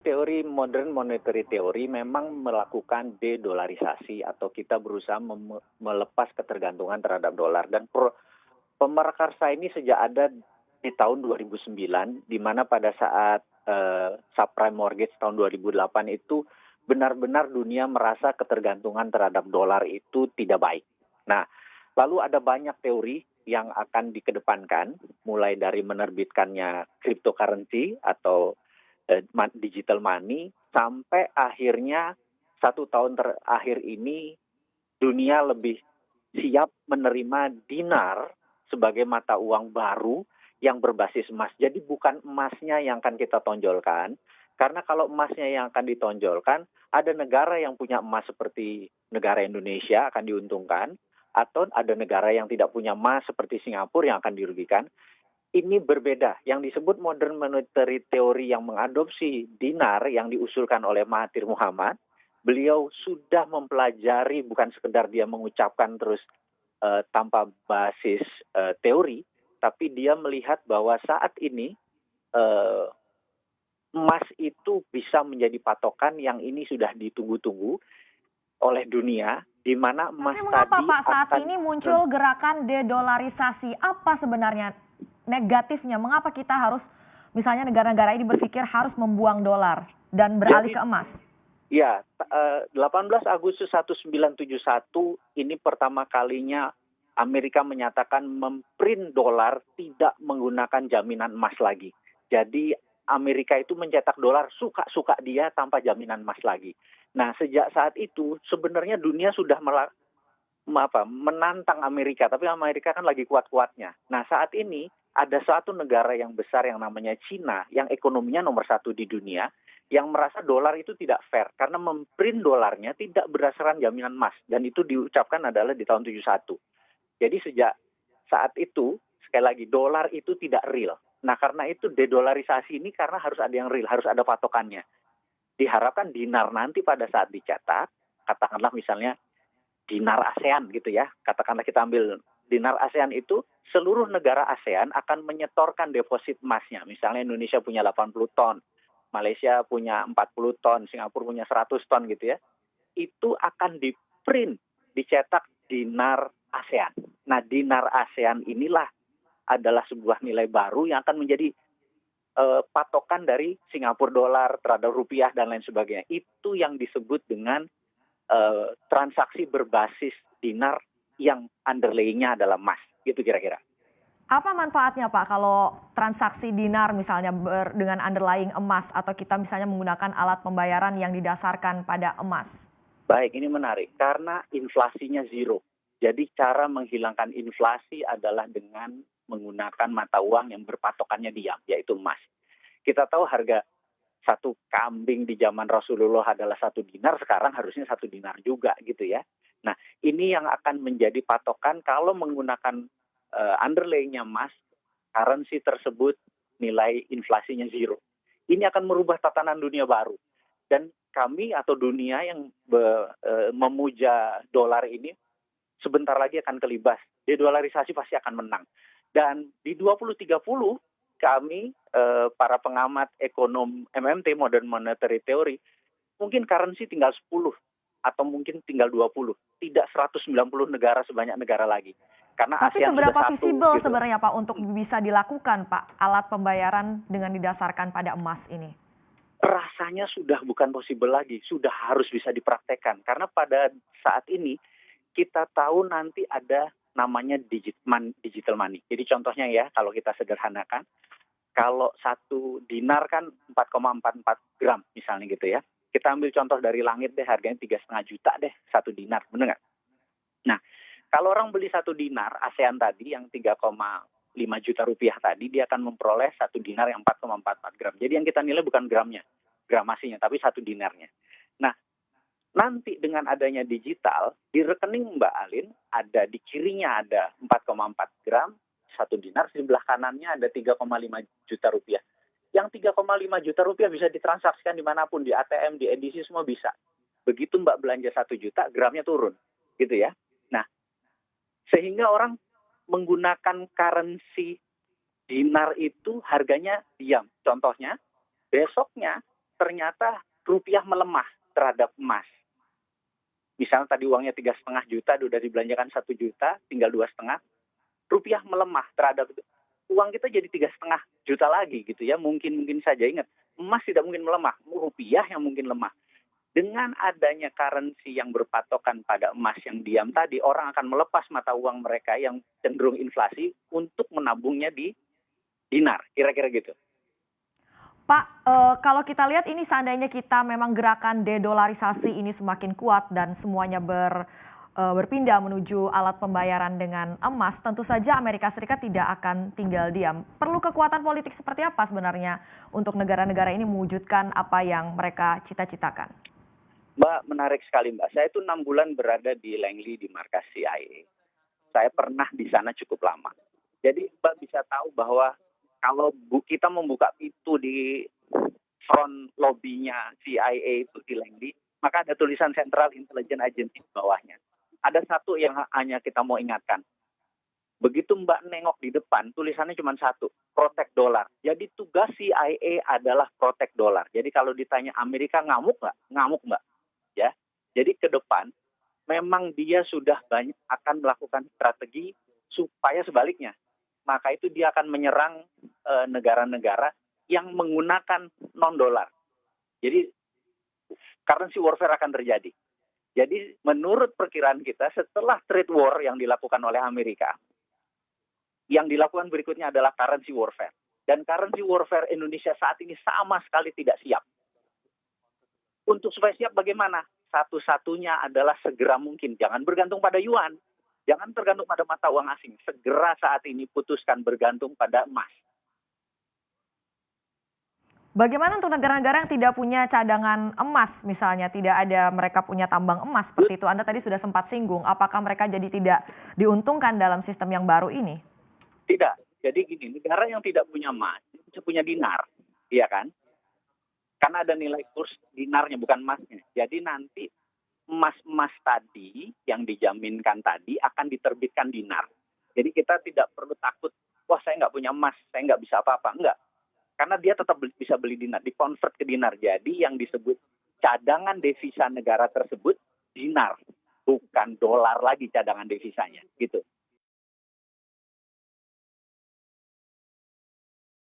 teori modern monetary theory memang melakukan de-dolarisasi atau kita berusaha melepas ketergantungan terhadap dolar. Dan pemerakarsa ini sejak ada di tahun 2009, di mana pada saat subprime mortgage tahun 2008 itu benar-benar dunia merasa ketergantungan terhadap dolar itu tidak baik. Nah, lalu ada banyak teori yang akan dikedepankan, mulai dari menerbitkannya cryptocurrency atau digital money, sampai akhirnya 1 tahun terakhir ini dunia lebih siap menerima dinar sebagai mata uang baru yang berbasis emas. Jadi bukan emasnya yang akan kita tonjolkan, karena kalau emasnya yang akan ditonjolkan, ada negara yang punya emas seperti negara Indonesia akan diuntungkan, atau ada negara yang tidak punya emas seperti Singapura yang akan dirugikan. Ini berbeda. Yang disebut modern monetary theory yang mengadopsi dinar yang diusulkan oleh Mahathir Muhammad, beliau sudah mempelajari, bukan sekedar dia mengucapkan terus tanpa basis teori, tapi dia melihat bahwa saat ini emas itu bisa menjadi patokan yang ini sudah ditunggu-tunggu oleh dunia, di mana emas tapi mengapa tadi Pak saat ini muncul gerakan de-dolarisasi? Apa sebenarnya negatifnya? Mengapa kita harus, misalnya negara-negara ini berpikir harus membuang dolar dan beralih ke emas? Ya, 18 Agustus 1971 ini pertama kalinya Amerika menyatakan memprint dolar tidak menggunakan jaminan emas lagi. Jadi Amerika itu mencetak dolar suka-suka dia tanpa jaminan emas lagi. Nah, sejak saat itu sebenarnya dunia sudah menantang Amerika, tapi Amerika kan lagi kuat-kuatnya. Nah, saat ini ada satu negara yang besar yang namanya Cina, yang ekonominya nomor 1 di dunia, yang merasa dolar itu tidak fair karena memprint dolarnya tidak berdasarkan jaminan emas, dan itu diucapkan adalah di tahun 71. Jadi sejak saat itu, sekali lagi, dolar itu tidak real. Nah, karena itu dedolarisasi ini karena harus ada yang real, harus ada patokannya. Diharapkan dinar nanti pada saat dicetak, katakanlah misalnya dinar ASEAN gitu ya, katakanlah kita ambil dinar ASEAN itu, seluruh negara ASEAN akan menyetorkan deposit emasnya. Misalnya Indonesia punya 80 ton, Malaysia punya 40 ton, Singapura punya 100 ton gitu ya. Itu akan di-print, dicetak dinar ASEAN. Nah, dinar ASEAN inilah adalah sebuah nilai baru yang akan menjadi patokan dari Singapura dolar terhadap rupiah dan lain sebagainya. Itu yang disebut dengan transaksi berbasis dinar yang underlaying-nya adalah emas. Gitu kira-kira. Apa manfaatnya Pak kalau transaksi dinar misalnya dengan underlying emas, atau kita misalnya menggunakan alat pembayaran yang didasarkan pada emas? Baik, ini menarik karena inflasinya zero. Jadi cara menghilangkan inflasi adalah dengan menggunakan mata uang yang berpatokannya diam, yaitu emas. Kita tahu harga satu kambing di zaman Rasulullah adalah 1 dinar, sekarang harusnya 1 dinar juga gitu ya. Nah, ini yang akan menjadi patokan kalau menggunakan underlying-nya emas, currency tersebut nilai inflasinya zero. Ini akan merubah tatanan dunia baru. Dan kami atau dunia yang memuja dolar ini sebentar lagi akan kelibas. Dedolarisasi pasti akan menang. Dan di 2030 kami para pengamat ekonom MMT Modern Monetary Theory, mungkin currency tinggal 10 atau mungkin tinggal 20, tidak 190 negara sebanyak negara lagi. Karena tapi ASEAN seberapa sudah visible gitu sebenarnya Pak untuk bisa dilakukan Pak alat pembayaran dengan didasarkan pada emas ini? Rasanya sudah bukan possible lagi, sudah harus bisa dipraktekkan. Karena pada saat ini kita tahu nanti ada namanya digital money. Jadi contohnya ya, kalau kita sederhanakan, kalau 1 dinar kan 4,44 gram misalnya gitu ya. Kita ambil contoh dari langit deh, harganya 3,5 juta deh 1 dinar, bener nggak? Nah, kalau orang beli 1 dinar ASEAN tadi yang 3,5 juta rupiah tadi, dia akan memperoleh 1 dinar yang 4,44 gram. Jadi yang kita nilai bukan gramnya, gramasinya, tapi 1 dinarnya. Nah, nanti dengan adanya digital, di rekening Mbak Alin, ada di kirinya ada 4,4 gram, 1 dinar, di sebelah kanannya ada 3,5 juta rupiah. Yang 3,5 juta rupiah bisa ditransaksikan dimanapun, di ATM, di edisi, semua bisa. Begitu Mbak belanja 1 juta, gramnya turun, gitu ya. Nah, sehingga orang menggunakan currency dinar itu harganya diam. Contohnya, besoknya ternyata rupiah melemah terhadap emas. Misalnya tadi uangnya 3,5 juta, udah dibelanjakan 1 juta, tinggal 2,5. Rupiah melemah terhadap itu. Uang kita jadi 3,5 juta lagi gitu ya. Mungkin saja, ingat, emas tidak mungkin melemah, rupiah yang mungkin lemah. Dengan adanya currency yang berpatokan pada emas yang diam tadi, orang akan melepas mata uang mereka yang cenderung inflasi untuk menabungnya di dinar, kira-kira gitu. Pak, kalau kita lihat ini seandainya kita memang gerakan dedolarisasi ini semakin kuat dan semuanya berpindah menuju alat pembayaran dengan emas, tentu saja Amerika Serikat tidak akan tinggal diam. Perlu kekuatan politik seperti apa sebenarnya untuk negara-negara ini mewujudkan apa yang mereka cita-citakan? Mbak, menarik sekali Mbak. Saya itu 6 bulan berada di Langley di markas CIA. Saya pernah di sana cukup lama. Jadi Mbak bisa tahu bahwa kalau kita membuka pintu di front lobbynya CIA itu di Langley, maka ada tulisan Central Intelligence Agency di bawahnya. Ada satu yang hanya kita mau ingatkan. Begitu Mbak nengok di depan, tulisannya cuma satu, protect dollar. Jadi tugas CIA adalah protect dollar. Jadi kalau ditanya Amerika ngamuk nggak? Ngamuk Mbak. Ya, jadi ke depan memang dia sudah banyak akan melakukan strategi supaya sebaliknya. Maka itu dia akan menyerang negara-negara yang menggunakan non-dolar. Jadi currency warfare akan terjadi. Jadi menurut perkiraan kita setelah trade war yang dilakukan oleh Amerika, yang dilakukan berikutnya adalah currency warfare. Dan currency warfare Indonesia saat ini sama sekali tidak siap. Untuk supaya siap bagaimana? Satu-satunya adalah segera mungkin. Jangan bergantung pada yuan. Jangan tergantung pada mata uang asing. Segera saat ini putuskan bergantung pada emas. Bagaimana untuk negara-negara yang tidak punya cadangan emas misalnya, tidak ada mereka punya tambang emas seperti itu? Anda tadi sudah sempat singgung, apakah mereka jadi tidak diuntungkan dalam sistem yang baru ini? Tidak. Jadi gini, negara yang tidak punya emas, bisa punya dinar. Iya kan? Karena ada nilai kurs dinarnya, bukan emasnya. Jadi nanti emas-emas tadi yang dijaminkan tadi akan diterbitkan dinar. Jadi kita tidak perlu takut, wah saya nggak punya emas, saya nggak bisa apa-apa. Enggak. Karena dia tetap bisa beli dinar, dikonvert ke dinar. Jadi yang disebut cadangan devisa negara tersebut dinar, bukan dolar lagi cadangan devisanya. Gitu.